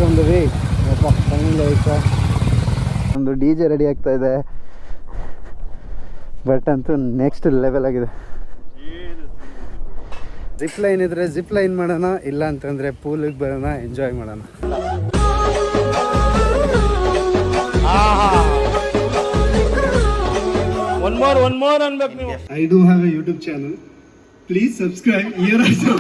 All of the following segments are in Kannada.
On the way. ಫೈನಲ್ ಆಯಿತು. ಒಂದು DJ ರೆಡಿ ಆಗ್ತಾ ಇದೆ. ಬಟ್ ಅಂತೂ ನೆಕ್ಸ್ಟ್ ಲೆವೆಲ್ ಆಗಿದೆ. ಜಿಪ್ ಲೈನ್ ಇದ್ರೆ ಜಿಪ್ ಲೈನ್ ಮಾಡೋಣ, ಇಲ್ಲ ಅಂತಂದರೆ ಪೂಲಿಗೆ ಬರೋಣ, ಎಂಜಾಯ್ ಮಾಡೋಣ. One more ಅನ್ಬೇಕು ನೀವು. I do have a YouTube channel. Please subscribe. Here also.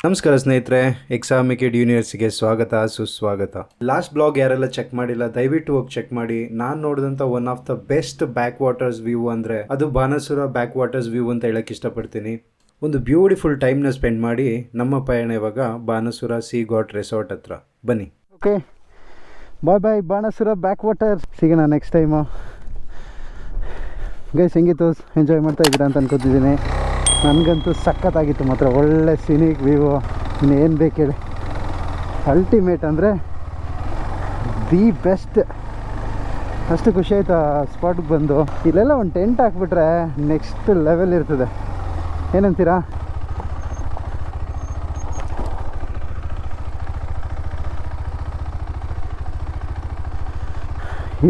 ನಮಸ್ಕಾರ ಸ್ನೇಹಿತರೆ, ಎಕ್ಸಾಮಿಕೇಟ್ ಯೂನಿವರ್ಸಿಗೆ ಸ್ವಾಗತ, ಸುಸ್ವಾಗತ. ಲಾಸ್ಟ್ ಬ್ಲಾಗ್ ಯಾರೆಲ್ಲ ಚೆಕ್ ಮಾಡಿಲ್ಲ ದಯವಿಟ್ಟು ಹೋಗಿ ಚೆಕ್ ಮಾಡಿ. ನಾನು ನೋಡಿದಂಥ one of the best back waters view ಅಂದರೆ ಅದು ಬಾಣಾಸುರ ಬ್ಯಾಕ್ ವಾಟರ್ಸ್ ವ್ಯೂ ಅಂತ ಹೇಳಕ್ಕೆ ಇಷ್ಟಪಡ್ತೀನಿ. ಒಂದು ಬ್ಯೂಟಿಫುಲ್ ಟೈಮ್ನ ಸ್ಪೆಂಡ್ ಮಾಡಿ ನಮ್ಮ ಪಯಣ ಇವಾಗ ಬಾಣಾಸುರ ಸೀ ಗಾಟ್ ರೆಸಾರ್ಟ್ ಹತ್ರ. ಬನ್ನಿ. ಓಕೆ, ಬಾಯ್ ಬಾಯ್ ಬಾಣಾಸುರ ಬ್ಯಾಕ್ ವಾಟರ್. ಸಿಗೋಣ ನೆಕ್ಸ್ಟ್ ಟೈಮು. ಗೈಸ್, ಹೆಂಗಿತ್ತು? ಎಂಜಾಯ್ ಮಾಡ್ತಾ ಇದ್ದೀರಾ ಅಂತ ಅನ್ಕೋತಿದ್ದೀನಿ. ನನಗಂತೂ ಸಖತ್ತಾಗಿತ್ತು ಮಾತ್ರ. ಒಳ್ಳೆ ಸಿನಿಕ್ ವ್ಯೂ, ಇನ್ನೇನು ಬೇಕು ಹೇಳಿ. ಅಲ್ಟಿಮೇಟ್ ಅಂದರೆ ದಿ ಬೆಸ್ಟ್. ಅಷ್ಟು ಖುಷಿ ಆಯಿತು ಆ ಸ್ಪಾಟ್ಗೆ ಬಂದು. ಇಲ್ಲೆಲ್ಲ ಒಂದು ಟೆಂಟ್ ಹಾಕ್ಬಿಟ್ರೆ ನೆಕ್ಸ್ಟ್ ಲೆವೆಲ್ ಇರ್ತದೆ. ಏನಂತೀರಾ?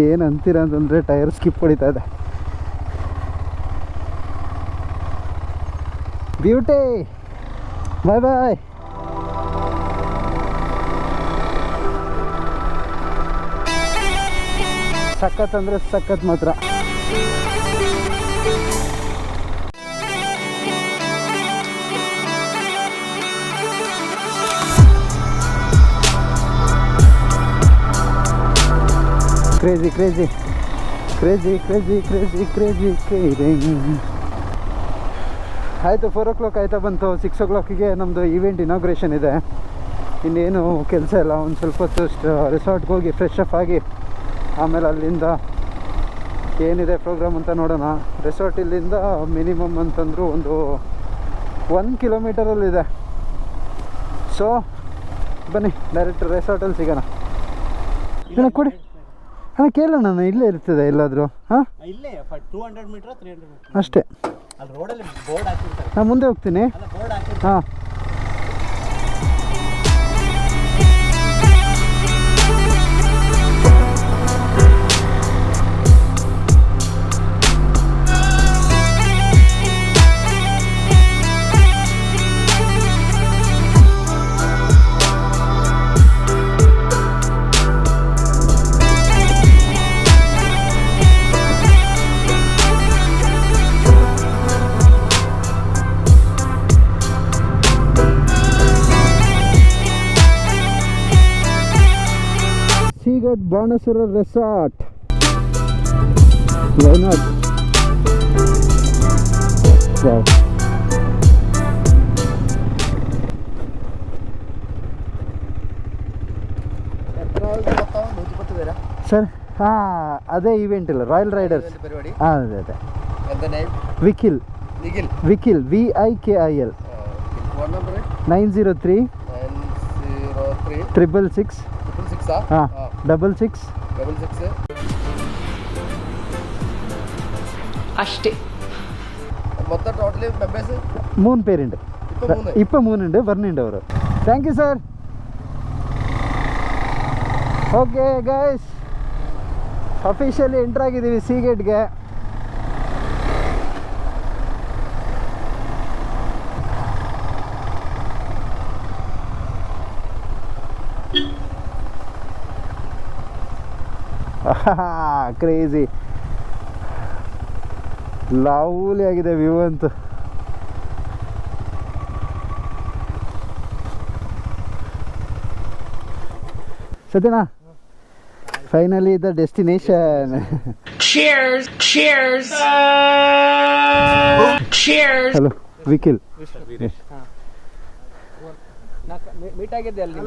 ಏನಂತೀರಾ ಅಂತಂದರೆ ಟೈರ್ ಸ್ಕಿಪ್ ಹೊಡಿತಾ ಇದೆ. ಬ್ಯೂಟಿ, ಬಾಯ್ ಬಾಯ್. ಸಖತ್ ಅಂದರೆ ಸಖತ್ ಮಾತ್ರ. Crazy crazy crazy crazy crazy crazy crazy. ಆಯಿತು, 4 o'clock ಆಯ್ತಾ ಬಂತು. 6 o'clock ನಮ್ಮದು ಈವೆಂಟ್ ಇನಾಗ್ರೇಷನ್ ಇದೆ. ಇನ್ನೇನು ಕೆಲಸ ಇಲ್ಲ. ಒಂದು ಸ್ವಲ್ಪ ಹೊತ್ತು ರೆಸಾರ್ಟ್ಗೆ ಹೋಗಿ ಫ್ರೆಶ್ ಅಪ್ ಆಗಿ ಆಮೇಲೆ ಅಲ್ಲಿಂದ ಏನಿದೆ ಪ್ರೋಗ್ರಾಮ್ ಅಂತ ನೋಡೋಣ. ರೆಸಾರ್ಟ್ ಇಲ್ಲಿಂದ ಮಿನಿಮಮ್ ಅಂತಂದರೂ ಒಂದು 1 kilometerಲ್ಲಿದೆ. ಸೊ ಬನ್ನಿ, ಡೈರೆಕ್ಟ್ ರೆಸಾರ್ಟಲ್ಲಿ ಸಿಗೋಣ. ಅಣ್ಣ ಕೊಡಿ ಅಣ್ಣ, ಕೇಳೋಣ. ನಾನು ಇಲ್ಲೇ ಇರ್ತದೆ ಎಲ್ಲಾದರೂ? ಹಾಂ, ಇಲ್ಲೇ 200 ಮೀಟರ್ 300 ಮೀಟರ್ ಅಷ್ಟೇ. ಅಲ್ಲಿ ರೋಡಲ್ಲಿ ಬೋರ್ಡ್ ಹಾಕಿರ್ತಾರೆ. ನಾನು ಮುಂದೆ ಹೋಗ್ತೀನಿ. ಬೋರ್ಡ್ ಹಾಕಿರ್ತಾರೆ. ಹಾಂ, Seagate Banasura Resort. Why not? Wow. Sir, ಹಾಂ, ಅದೇ ಈವೆಂಟ್ ಇಲ್ಲ, ರಾಯಲ್ ರೈಡರ್ಸ್. ಹಾಂ, ಅದೇ ಅದೇ. ವಿಕಿಲ್ ವಿಕಿಲ್ VIKIL. 903 666 ಹಾಂ 66 ಅಷ್ಟೇ. മൊത്തം ടോട്ടലി മെമ്പേഴ്സ് 3 പേരുണ്ട്. ഇപ്പം 3 ഉണ്ട്, വരുന്നുണ്ട് അവർ. Thank you sir. Okay guys, officially entry ಆಗಿದ್ದೀವಿ ಸೀಗೇಟ್ಗೆ. ಕ್ರೇಜಿ ಲವ್ಲಿ ಆಗಿದೆ ವ್ಯೂ ಅಂತೂ. ಸತ್ಯನಾ, finally the destination. Cheers, cheers, cheers. Hello ವಿಕಿಲ್. ಮೀಟ್ ಆಗಿದ್ದೆ ಅಲ್ಲಿ.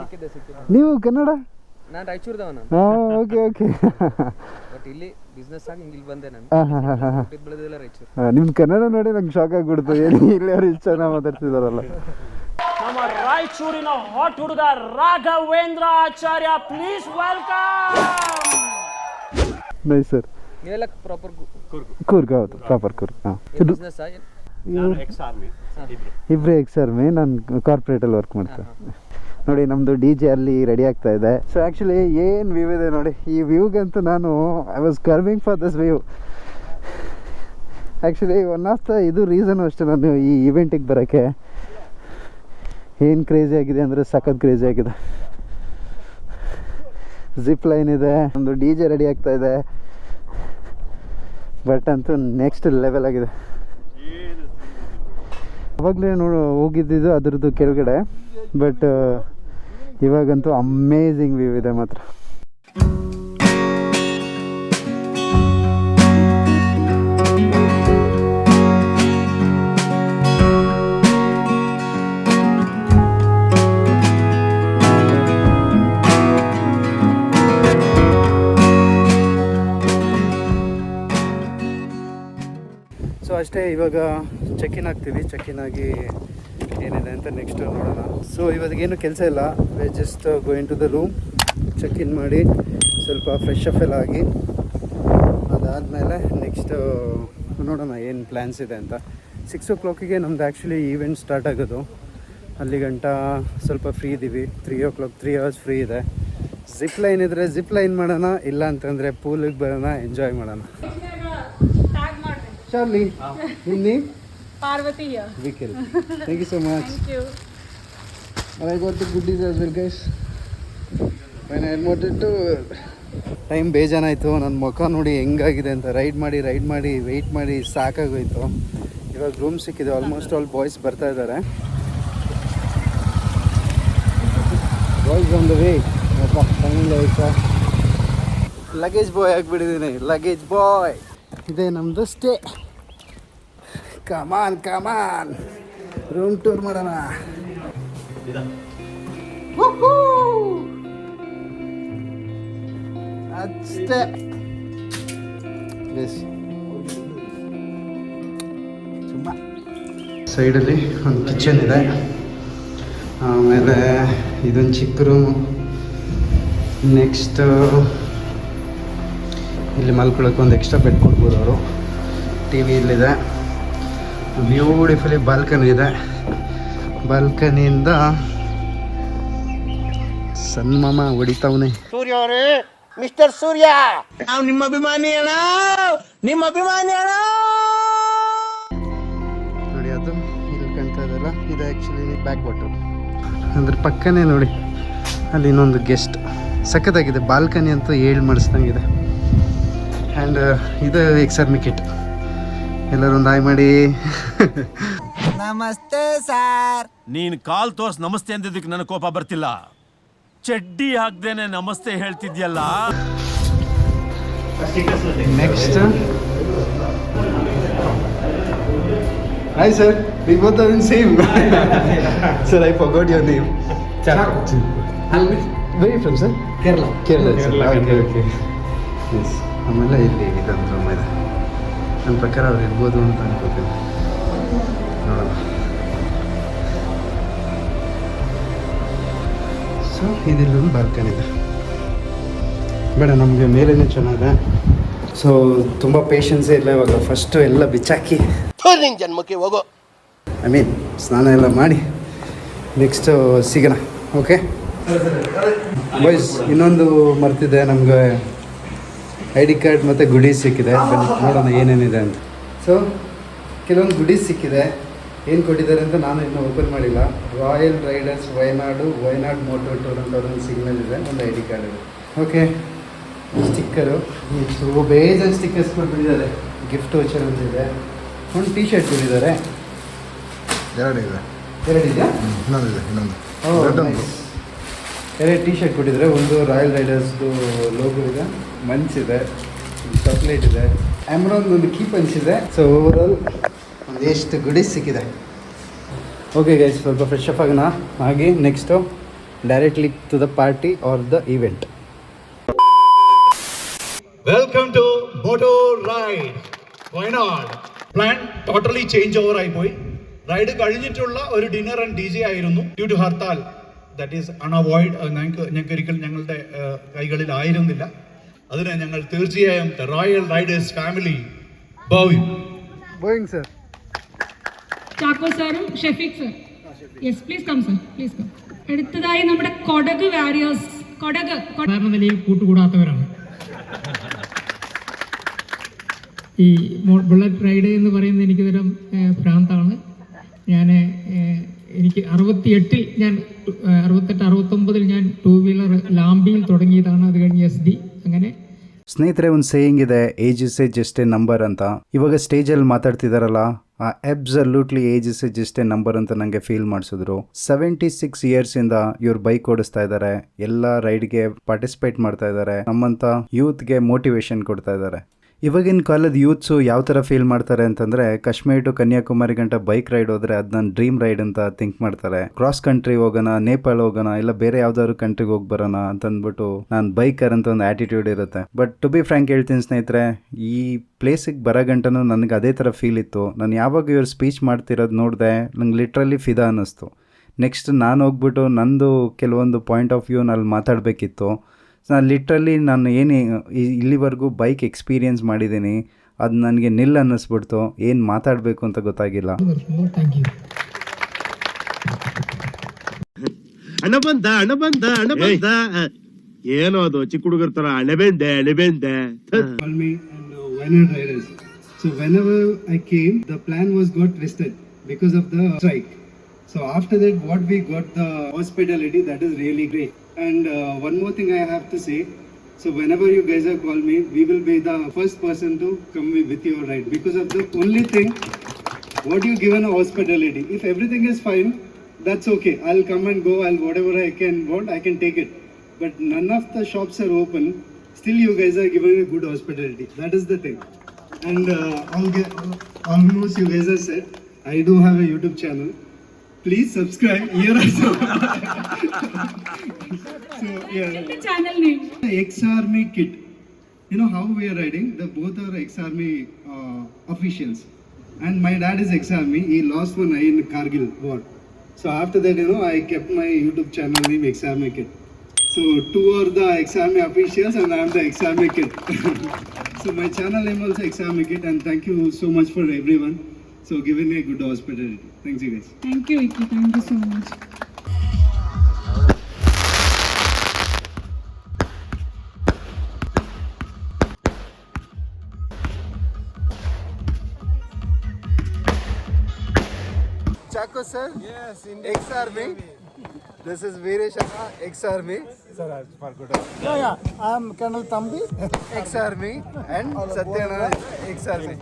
ಸಿಕ್ಕಿದ್ದೆ. ನೀವು ಕನ್ನಡ? ನಾನು ರಾಯಚೂರ್ದವ ನಾನು. Okay okay. ಬಟ್ ಇಲ್ಲಿ ಬಿಸ್ನೆಸ್ ಆಗಿ ಇಲ್ಲಿ ಬಂದೆ ನಾನು. ಬೆಳೆದಿಲ್ಲ ರಾಯಚೂರು. ನಿಮ್ದು ಕನ್ನಡ ನೋಡಿ ನಂಗೆ ಶಾಕ್ ಆಗಿಬಿಡ್ತು. ಏನು ಇಲ್ಲಿ ಅವ್ರು ಇಷ್ಟು ಚೆನ್ನಾಗಿ ಮಾತಾಡ್ತಿದಾರಲ್ಲ. ನಮ್ಮ ರಾಯಚೂರಿನ ಹಾಟ್ ಹುಡುಗ ರಾಘವೇಂದ್ರ ಆಚಾರ್ಯ, ಪ್ಲೀಸ್ ವೆಲ್ಕಮ್. Nice sir. ನೀವೆಲ್ಲ ಪ್ರಾಪರ್ ಕೂರ್ಗ್, ಹೌದು ಪ್ರಾಪರ್ ಕೂರ್ಗ್. ಹಾಂ, ಬಿಸ್ನೆಸ್ ಇಬ್ಬರೇ ಎಕ್ಸ್-ಆರ್ಮಿ, ನಾನು ಕಾರ್ಪೊರೇಟಲ್ಲಿ ವರ್ಕ್ ಮಾಡ್ತೇನೆ. ನೋಡಿ ನಮ್ಮದು ಡಿ ಜೆ ಅಲ್ಲಿ ರೆಡಿ ಆಗ್ತಾ ಇದೆ. ಸೊ ಆ್ಯಕ್ಚುಲಿ ಏನು ವ್ಯೂ ಇದೆ ನೋಡಿ. ಈ ವ್ಯೂಗಂತೂ ನಾನು I was curving for this view. Actually one of the ಇದು ರೀಸನು ಅಷ್ಟೇ ನಾನು ಈ ಇವೆಂಟಿಗೆ ಬರೋಕ್ಕೆ. ಏನು ಕ್ರೇಜಿ ಆಗಿದೆ ಅಂದರೆ ಸಖತ್ ಕ್ರೇಜಿ ಆಗಿದೆ. ಜಿಪ್ ಲೈನ್ ಇದೆ, ಒಂದು ಡಿ ಜೆ ರೆಡಿ ಆಗ್ತಾ ಇದೆ. ಬಟ್ ಅಂತೂ ನೆಕ್ಸ್ಟ್ ಲೆವೆಲ್ ಆಗಿದೆ. ಅವಾಗಲೇ ಹೋಗಿದ್ದಿದ್ದು ಅದರದ್ದು ಕೆಳಗಡೆ, ಬಟ್ ಇವಾಗಂತೂ ಅಮೇಝಿಂಗ್ ವ್ಯೂ ಇದೆ ಮಾತ್ರ. ಸೊ ಅಷ್ಟೇ, ಇವಾಗ ಚೆಕ್-ಇನ್ ಆಗ್ತೀವಿ. ಚೆಕ್-ಇನ್ ಆಗಿ ಏನಿದೆ ಅಂತ ನೆಕ್ಸ್ಟ್ ನೋಡೋಣ. ಸೊ ಇವಾಗೇನು ಕೆಲಸ ಇಲ್ಲ, we just going to the room, check in ಮಾಡಿ ಸ್ವಲ್ಪ ಫ್ರೆಶ್ ಅಪ್ ಎಲ್ಲ ಆಗಿ ಅದಾದಮೇಲೆ ನೆಕ್ಸ್ಟ್ ನೋಡೋಣ ಏನು ಪ್ಲ್ಯಾನ್ಸ್ ಇದೆ ಅಂತ. 6 o'clock ನಮ್ದು ಆ್ಯಕ್ಚುಲಿ ಈವೆಂಟ್ ಸ್ಟಾರ್ಟ್ ಆಗೋದು. ಅಲ್ಲಿ ಗಂಟ ಸ್ವಲ್ಪ ಫ್ರೀ ಇದ್ದೀವಿ. 3 o'clock 3 hours ಫ್ರೀ ಇದೆ. ಜಿಪ್ ಲೈನ್ ಇದ್ದರೆ ಜಿಪ್ ಲೈನ್ ಮಾಡೋಣ, ಇಲ್ಲ ಅಂತಂದರೆ ಪೂಲಿಗೆ ಬರೋಣ, ಎಂಜಾಯ್ ಮಾಡೋಣ. Charlie, your name? Parvati here. Vikil. Thank you so much. Thank you. And I got the goodies as well, guys. When I wanted to... time ಬೇಜಾನಾಯಿತು. ನನ್ನ ಮುಖ ನೋಡಿ ಹೆಂಗಾಗಿದೆ ಅಂತ. ರೈಡ್ ಮಾಡಿ ವೆಯ್ಟ್ ಮಾಡಿ ಸಾಕಾಗೋಯ್ತು. ಇವಾಗ ರೂಮ್ ಸಿಕ್ಕಿದೆ. ಆಲ್ಮೋಸ್ಟ್ ಆಲ್ ಬಾಯ್ಸ್ ಬರ್ತಾ ಇದ್ದಾರೆ. Boys on the way. Luggage boy ಆಗಿಬಿಟ್ಟಿದ್ದೀನಿ. Luggage boy. ಇದೇ ನಮ್ಮದು ಸ್ಟೇ. ಕಮಾನ್ ರೂಮ್ ಟೂರ್ ಮಾಡೋಣ. ಅಷ್ಟೇ. ಸುಮ್ಮ ಸೈಡಲ್ಲಿ ಒಂದು ಕಿಚನ್ ಇದೆ. ಆಮೇಲೆ ಇದೊಂದು ಚಿಕ್ಕ ರೂಮು. ನೆಕ್ಸ್ಟ್ ಇಲ್ಲಿ ಮಲ್ಕೊಳ್ಳೋಕೆ ಒಂದು ಎಕ್ಸ್ಟ್ರಾ ಬೆಡ್ ಕೊಡ್ಬೋದು ಅವರು. ಟಿ ವಿ ಇಲ್ಲಿದೆ. ಬ್ಯೂಟಿಫುಲಿ ಬಾಲ್ಕನಿ ಇದೆ. ಬಾಲ್ಕನಿಯಿಂದ ಸನ್ಮಾಮ ಹೊಡಿತಾವನೆ. ಸೂರ್ಯ ಅವರೇ, ಮಿಸ್ಟರ್ ಸೂರ್ಯ, ನಾವು ನಿಮ್ಮ ಅಭಿಮಾನಿ ಅಣ್ಣ. ನೋಡಿ ಅದು ಇಲ್ಲಿ ಕಾಣ್ತಾ ಇದೆಲ್ಲ, ಇದು ಆ್ಯಕ್ಚುಲಿ ಬ್ಯಾಕ್ ವಾಟರ್. ಅದ್ರ ಪಕ್ಕನೇ ನೋಡಿ ಅಲ್ಲಿ ಇನ್ನೊಂದು ಗೆಸ್ಟ್. ಸಖತ್ತಾಗಿದೆ. ಬಾಲ್ಕನಿ ಅಂತೂ ಮಾಡಿಸ್ದಂಗಿದೆ. ಆ್ಯಂಡ್ ಇದು ಎಕ್ಸ್-ಆರ್ಮಿ ಕಿಟ್. ಎಲ್ಲರೂ ಒಂದು ಹಾಯ್ ಮಾಡಿ. ನಮಸ್ತೆ ಸರ್. ನೀನ್ ಕಾಲ್ ತೋರ್ಸ್ ನಮಸ್ತೆ ಅಂದಿದ್ದಕ್ಕೆ ನನಗೆ ಕೋಪ ಬರ್ತಿಲ್ಲ. ಚಡ್ಡಿ ಹಾಕ್ದೇನೆ ನಮಸ್ತೆ ಹೇಳ್ತಿದ್ಯಲ್ಲ. Next hi sir, we both are in same. Sir I forgot your name. Where from sir? Kerala. Okay. Yes. ಆಮೇಲೆ ಇಲ್ಲಿ ಇದೊಂದು ರೂಮ್ ಇದೆ. ನನ್ನ ಪ್ರಕಾರ ಅವ್ರು ಇರ್ಬೋದು ಅಂತ ಅನ್ಕೋತೀನಿ. ನೋಡೋಣ. ಸೊ ಇದಿಲ್ಲೊಂದು ಬಾಲ್ಕನಿ ಇದೆ. ಬೇಡ, ನಮಗೆ ಮೇಲೇನೆ ಚೆನ್ನಾಗಿದೆ. ಸೊ ತುಂಬ ಪೇಷನ್ಸೇ ಇಲ್ಲ ಇವಾಗ. ಫಸ್ಟು ಎಲ್ಲ ಬಿಚ್ಚಾಕಿ ನಿನ್ ಜನ್ಮಕ್ಕೆ ಹೋಗೋ. ಐ ಮೀನ್ ಸ್ನಾನ ಎಲ್ಲ ಮಾಡಿ ನೆಕ್ಸ್ಟು ಸಿಗೋಣ. ಓಕೆ ಬಾಯ್ಸ್, ಇನ್ನೊಂದು ಮರ್ತಿದೆ. ನಮಗೆ ID ಕಾರ್ಡ್ ಮತ್ತು ಗುಡೀಸ್ ಸಿಕ್ಕಿದೆ. ಬನ್ನಿ ನೋಡೋಣ ಏನೇನಿದೆ ಅಂತ. ಸೊ ಕೆಲವೊಂದು ಗುಡೀಸ್ ಸಿಕ್ಕಿದೆ. ಏನು ಕೊಟ್ಟಿದ್ದಾರೆ ಅಂತ ನಾನು ಇನ್ನೂ ಓಪನ್ ಮಾಡಿಲ್ಲ. Royal riders Wayanad moto tour ಅಂತ ಒಂದು ಸಿಗ್ನಲ್ ಇದೆ. ಒಂದು ID ಕಾರ್ಡ್ ಇದೆ. Okay, sticker. ಸೊ ಬೇಜಾನ್ ಸ್ಟಿಕ್ಕರ್ಸ್ ಕೊಟ್ಬಿಟ್ಟಿದ್ದಾರೆ. ಗಿಫ್ಟ್ ವೋಚರ್ ಅಂತಿದೆ. ಒಂದು ಟೀ ಶರ್ಟ್ ಕೊಟ್ಟಿದ್ದಾರೆ. ಎರಡಿದೆ. ಇನ್ನೊಂದು ಎರಡು ಟೀ ಶರ್ಟ್ ಕೊಟ್ಟಿದ್ದಾರೆ. ಒಂದು ರಾಯಲ್ ರೈಡರ್ಸ್ದು ಲೋಗೋ ಇದೆ, ಮಂಚಿದೆ, ಚಾಕ್ಲೇಟ್ ಇದೆ, ಆಮ್ರಾನ್ ಒಂದು ಕೀ ಪಂಚ್ ಇದೆ. ಸೊ ಓವರಾಲ್ ಒಂದು ಎಷ್ಟು ಗುಡೀಸ್ ಸಿಕ್ಕಿದೆ. ಓಕೆ ಗೈಸ್, ಸ್ವಲ್ಪ ಫ್ರೆಶ್ ಅಪ್ ಆಗೋಣ. ಹಾಗೆ next directly to the party or the event. Welcome to Moto Ride Wayanad. Plan totally change over ആയിപ്പോയി. റൈഡ് കഴിഞ്ഞിട്ടുള്ള ഒരു ഡിന്നർ ആൻഡ് DJ ആയിരുന്നു. Due to hartal that is unavoid. ഞങ്ങൾക്ക് ഒരിക്കൽ ഞങ്ങളുടെ കൈകളിൽ ആയിരുന്നില്ല. അതിന് ഞങ്ങൾ തീർച്ചയായും റോയൽ റൈഡേഴ്സ് ഫാമിലി ബോയിങ് സർ. ചാക്കോ സാറും Shafeeq sir. Yes please come sir, please come. അടുത്തതായി നമ്മുടെ കൊടക് വാരിയേഴ്സ്. കൊടക് സാധാരണ നിലയിൽ കൂട്ടുകൂടാത്തവരാണ്. ഈ ബുള്ളറ്റ് റൈഡ് എന്ന് പറയുന്നത് എനിക്ക് തരം ഭ്രാന്താണ്. എനിക്ക് 68 ഞാൻ 68-69 ഞാൻ 2 വീലർ ലാംബിയിൽ തുടങ്ങിയതാണ്. അത് കഴിഞ്ഞ് SD. അങ്ങനെ ಸ್ನೇಹಿತರೆ, ಒಂದು ಸೇಯಿಂಗ್ ಇದೆ, age is A just A number ಅಂತ. ಇವಾಗ ಸ್ಟೇಜಲ್ಲಿ ಮಾತಾಡ್ತಿದಾರಲ್ಲ, ಆ absolutely age is A just A number ಅಂತ ನನಗೆ ಫೀಲ್ ಮಾಡಿಸಿದ್ರು. 76 ಇಯರ್ಸಿಂದ ಇವ್ರು ಬೈಕ್ ಓಡಿಸ್ತಾ ಇದ್ದಾರೆ, ಎಲ್ಲ ರೈಡ್ಗೆ ಪಾರ್ಟಿಸಿಪೇಟ್ ಮಾಡ್ತಾ ಇದ್ದಾರೆ, ನಮ್ಮಂಥ ಯೂತ್ಗೆ ಮೋಟಿವೇಶನ್ ಕೊಡ್ತಾ ಇದ್ದಾರೆ. ಇವಾಗಿನ ಕಾಲದ ಯೂತ್ಸು ಯಾವ ಥರ ಫೀಲ್ ಮಾಡ್ತಾರೆ ಅಂತಂದರೆ, ಕಾಶ್ಮೀರ್ ಟು ಕನ್ಯಾಕುಮಾರಿ ಗಂಟ ಬೈಕ್ ರೈಡ್ ಹೋದರೆ ಅದು ನನ್ನ ಡ್ರೀಮ್ ರೈಡ್ ಅಂತ ಥಿಂಕ್ ಮಾಡ್ತಾರೆ. ಕ್ರಾಸ್ ಕಂಟ್ರಿ ಹೋಗೋಣ, ನೇಪಾಳ ಹೋಗೋಣ, ಇಲ್ಲ ಬೇರೆ ಯಾವ್ದಾದ್ರು ಕಂಟ್ರಿಗೆ ಹೋಗಿ ಬರೋಣ ಅಂತಂದ್ಬಿಟ್ಟು ನಾನು ಬೈಕರ್ ಅಂತ ಒಂದು ಆ್ಯಟಿಟ್ಯೂಡ್ ಇರುತ್ತೆ. ಬಟ್ ಟು ಬಿ ಫ್ರ್ಯಾಂಕ್ ಹೇಳ್ತೀನಿ ಸ್ನೇಹಿತರೆ, ಈ ಪ್ಲೇಸಿಗೆ ಬರೋ ಗಂಟನೂ ನನಗೆ ಅದೇ ಥರ ಫೀಲ್ ಇತ್ತು. ನಾನು ಯಾವಾಗ ಇವ್ರು ಸ್ಪೀಚ್ ಮಾಡ್ತಿರೋದು ನೋಡಿದೆ, ನಂಗೆ ಲಿಟ್ರಲಿ ಫಿದಾ ಅನ್ನಿಸ್ತು. ನೆಕ್ಸ್ಟ್ ನಾನು ಹೋಗ್ಬಿಟ್ಟು ನಂದು ಕೆಲವೊಂದು ಪಾಯಿಂಟ್ ಆಫ್ ವ್ಯೂನ ಅಲ್ಲಿ ಮಾತಾಡಬೇಕಿತ್ತು. ನಾನು ಲಿಟ್ರಲಿ ನಾನು ಏನು ಇಲ್ಲಿವರೆಗೂ ಬೈಕ್ ಎಕ್ಸ್ಪೀರಿಯನ್ಸ್ ಮಾಡಿದ್ದೀನಿ, ಅದು ನನಗೆ ನಿಲ್ ಅನ್ನಿಸ್ಬಿಡ್ತು. ಏನು ಮಾತಾಡಬೇಕು ಅಂತ ಗೊತ್ತಾಗಿಲ್ಲ. Thank you. ಹಣ ಬಂದ ಏನೋ ಅದು ಚಿಕ್ಕ ಹುಡುಗರ ತರ ಅಣಬೆಂದೆ. Call me and Wayland Riders. So whenever I came, the plan was got twisted because of the strike. So after that, what we got the hospitality, that is really great. And one more thing I have to say. So whenever you guys are call me, we will be the first person to come with your ride, because of the only thing what you given a hospitality. If everything is fine, that's okay. I'll come and go. I'll whatever I can want, I can take it. But none of the shops are open. Still, you guys are giving a good hospitality. That is the thing. And almost you guys have said, I do have a YouTube channel. Please subscribe here also. So yeah. the channel name. Ex-Army kit. You know how we are riding? The both are ex-Army officials. And my dad is ex-Army. He lost one eye in Kargil war. So after that, I kept my YouTube channel name Ex-Army Kid. So two are the ex-Army officials and I am the ex-Army Kid. So my channel name also Ex-Army Kid, and thank you so much for everyone. So giving me a good hospitality. Thanks you guys. Thank you, Vicky. Thank you so much. Chaco sir? Yes, indeed. Ex-Army. This is Veeresh Anna, ex-Army. Sir, I forgot. Yeah. I am Colonel Thambi. Ex-Army and Satyana, ex-Army.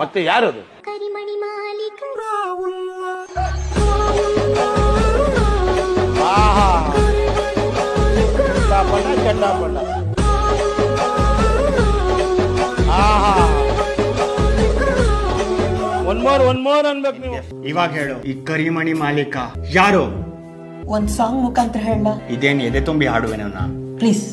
ಮತ್ತೆ ಯಾರದು? ಕರಿಮಣಿ ಮಾಲೀಕ ಚಂಡಾಪಟ. ಒನ್ ಮೋರ್ ಅನ್ಬೇಕು ನೀವು. ಇವಾಗ ಹೇಳು, ಈ ಕರಿಮಣಿ ಮಾಲೀಕ ಯಾರು? ಒಂದ್ ಸಾಂಗ್ ಮುಖಾಂತರ ಹೇಳ. ಇದೇನು ಎದೆ ತುಂಬಿ ಹಾಡುವೆನ? ಪ್ಲೀಸ್.